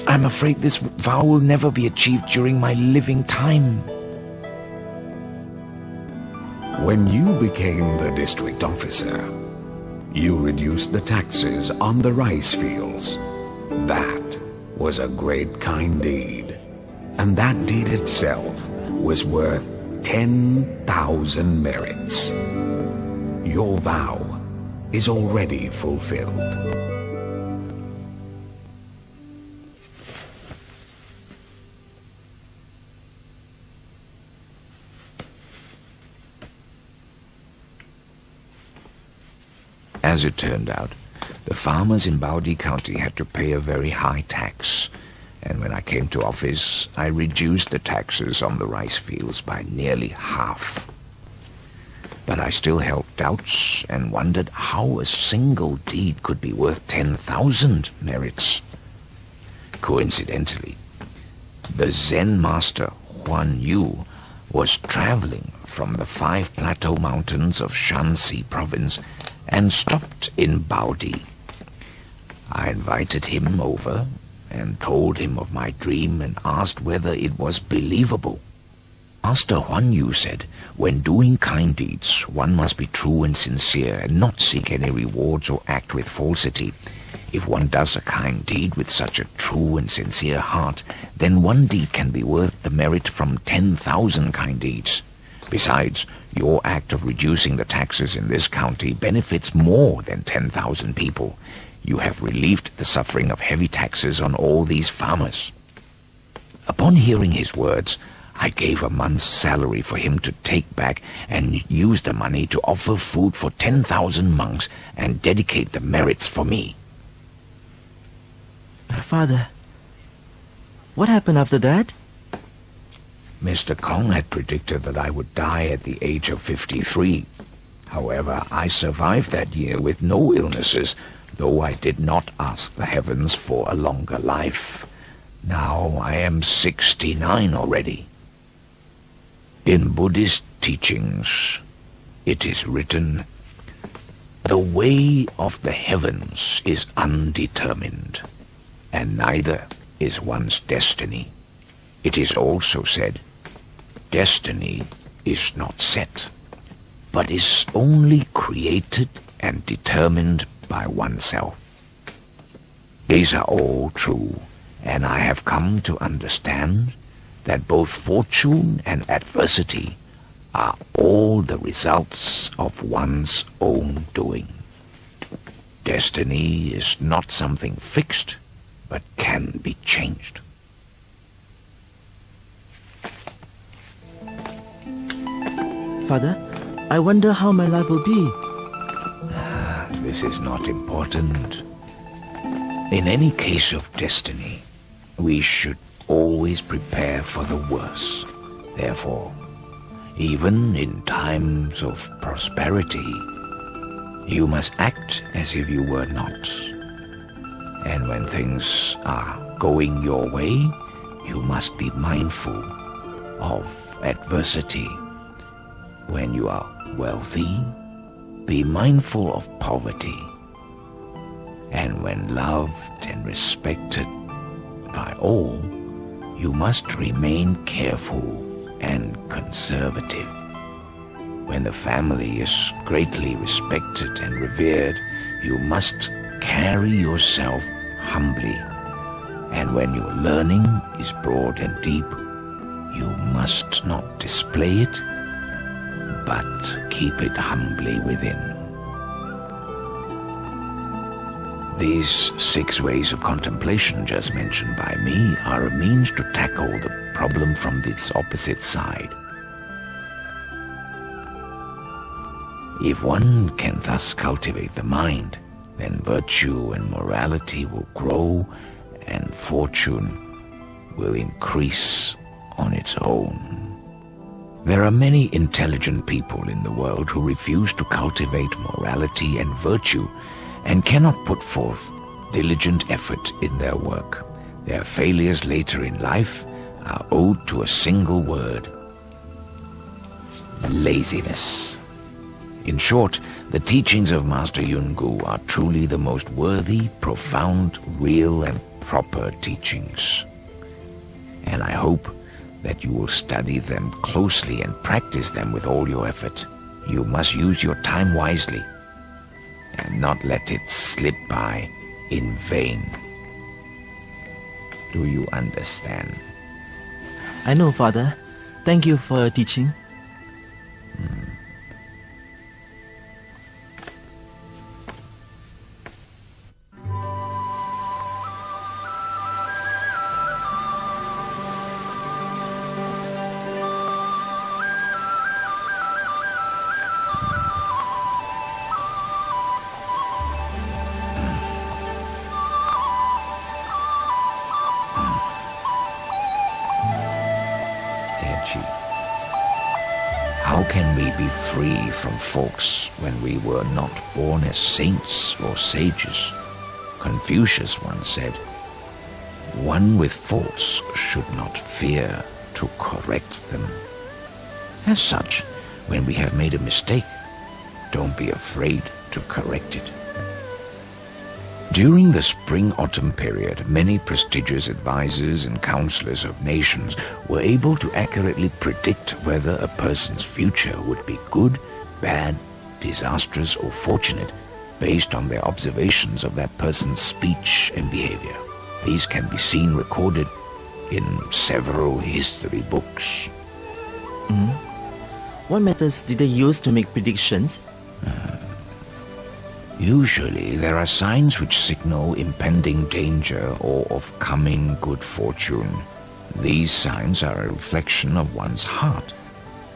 I'm afraid this vow will never be achieved during my living time. When you became the district officer, you reduced the taxes on the rice fields. That was a great kind deed, and that deed itself was worth 10,000 merits. Your vow is already fulfilled. As it turned out, the farmers in Baodi County had to pay a very high tax, and when I came to office, I reduced the taxes on the rice fields by nearly half. But I still held doubts and wondered how a single deed could be worth 10,000 merits. Coincidentally, the Zen master Huan Yu was traveling from the 5 plateau mountains of Shanxi province and stopped in Baodi. I invited him over and told him of my dream and asked whether it was believable. Master Huan Yu said, when doing kind deeds, one must be true and sincere and not seek any rewards or act with falsity. If one does a kind deed with such a true and sincere heart, then one deed can be worth the merit from 10,000 kind deeds. Besides, your act of reducing the taxes in this county benefits more than 10,000 people. You have relieved the suffering of heavy taxes on all these farmers. Upon hearing his words, I gave a month's salary for him to take back and use the money to offer food for 10,000 monks and dedicate the merits for me. Father, what happened after that? Mr. Kong had predicted that I would die at the age of 53. However, I survived that year with no illnesses, though I did not ask the heavens for a longer life. Now I am 69 already. In Buddhist teachings, it is written, "The way of the heavens is undetermined, and neither is one's destiny." It is also said, "Destiny is not set, but is only created and determined by oneself." These are all true, and I have come to understand that both fortune and adversity are all the results of one's own doing. Destiny is not something fixed, but can be changed. Father, I wonder how my life will be. This is not important. In any case of destiny, we should always prepare for the worst. Therefore, even in times of prosperity, you must act as if you were not. And when things are going your way, you must be mindful of adversity. When you are wealthy, be mindful of poverty. And when loved and respected by all, you must remain careful and conservative. When the family is greatly respected and revered, you must carry yourself humbly. And when your learning is broad and deep, you must not display it, but keep it humbly within. These 6 ways of contemplation just mentioned by me are a means to tackle the problem from its opposite side. If one can thus cultivate the mind, then virtue and morality will grow and fortune will increase on its own. There are many intelligent people in the world who refuse to cultivate morality and virtue and cannot put forth diligent effort in their work. Their failures later in life are owed to a single word: laziness. In short, the teachings of Master Yun Gu are truly the most worthy, profound, real, and proper teachings. And I hope that you will study them closely and practice them with all your effort. You must use your time wisely and not let it slip by in vain. Do you understand? I know, Father. Thank you for your teaching. How can we be free from faults when we were not born as saints or sages? Confucius once said, "One with faults should not fear to correct them." As such, when we have made a mistake, don't be afraid to correct it. During the spring-autumn period, many prestigious advisors and counselors of nations were able to accurately predict whether a person's future would be good, bad, disastrous, or fortunate based on their observations of that person's speech and behavior. These can be seen recorded in several history books. What methods did they use to make predictions? Usually, there are signs which signal impending danger or of coming good fortune. These signs are a reflection of one's heart.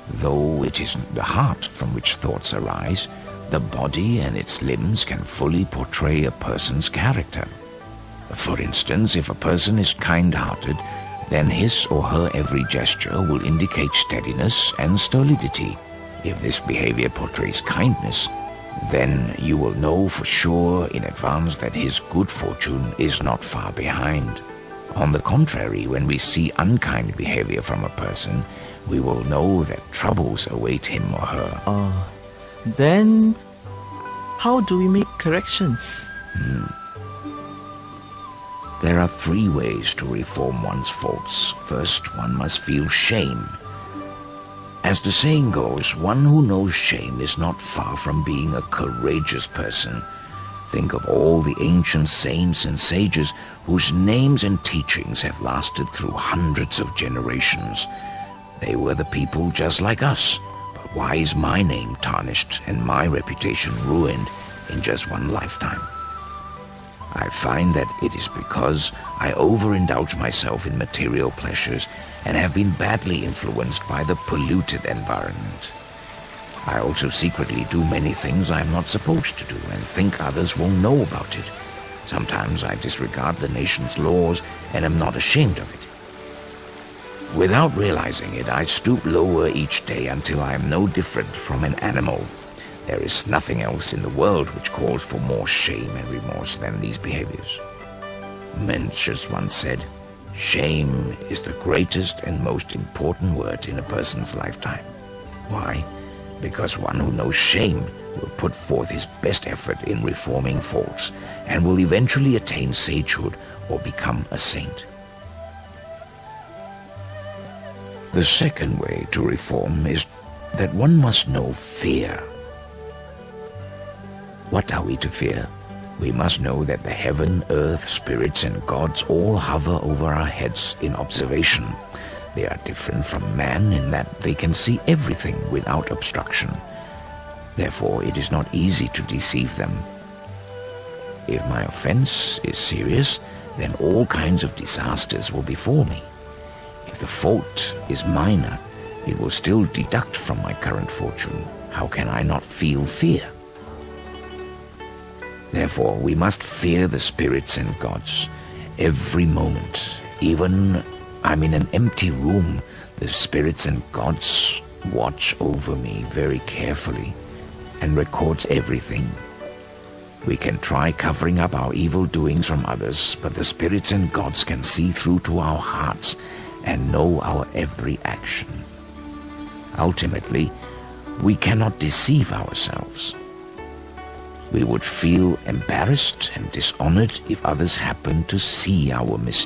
Though it isn't the heart from which thoughts arise, the body and its limbs can fully portray a person's character. For instance, if a person is kind-hearted, then his or her every gesture will indicate steadiness and stolidity. If this behavior portrays kindness, then you will know for sure in advance that his good fortune is not far behind. On the contrary, when we see unkind behavior from a person, we will know that troubles await him or her. Then, how do we make corrections? There are 3 ways to reform one's faults. First, one must feel shame. As the saying goes, one who knows shame is not far from being a courageous person. Think of all the ancient saints and sages whose names and teachings have lasted through hundreds of generations. They were the people just like us, but why is my name tarnished and my reputation ruined in just one lifetime? I find that it is because I overindulge myself in material pleasures and have been badly influenced by the polluted environment. I also secretly do many things I am not supposed to do and think others won't know about it. Sometimes I disregard the nation's laws and am not ashamed of it. Without realizing it, I stoop lower each day until I am no different from an animal. There is nothing else in the world which calls for more shame and remorse than these behaviors. Mencius once said, "Shame is the greatest and most important word in a person's lifetime." Why? Because one who knows shame will put forth his best effort in reforming faults and will eventually attain sagehood or become a saint. The second way to reform is that one must know fear. What are we to fear? We must know that the heaven, earth, spirits, and gods all hover over our heads in observation. They are different from man in that they can see everything without obstruction. Therefore, it is not easy to deceive them. If my offense is serious, then all kinds of disasters will befall me. If the fault is minor, it will still deduct from my current fortune. How can I not feel fear? Therefore, we must fear the spirits and gods. Every moment, even I'm in an empty room, the spirits and gods watch over me very carefully and records everything. We can try covering up our evil doings from others, but the spirits and gods can see through to our hearts and know our every action. Ultimately, we cannot deceive ourselves. We would feel embarrassed and dishonored if others happened to see our mistakes.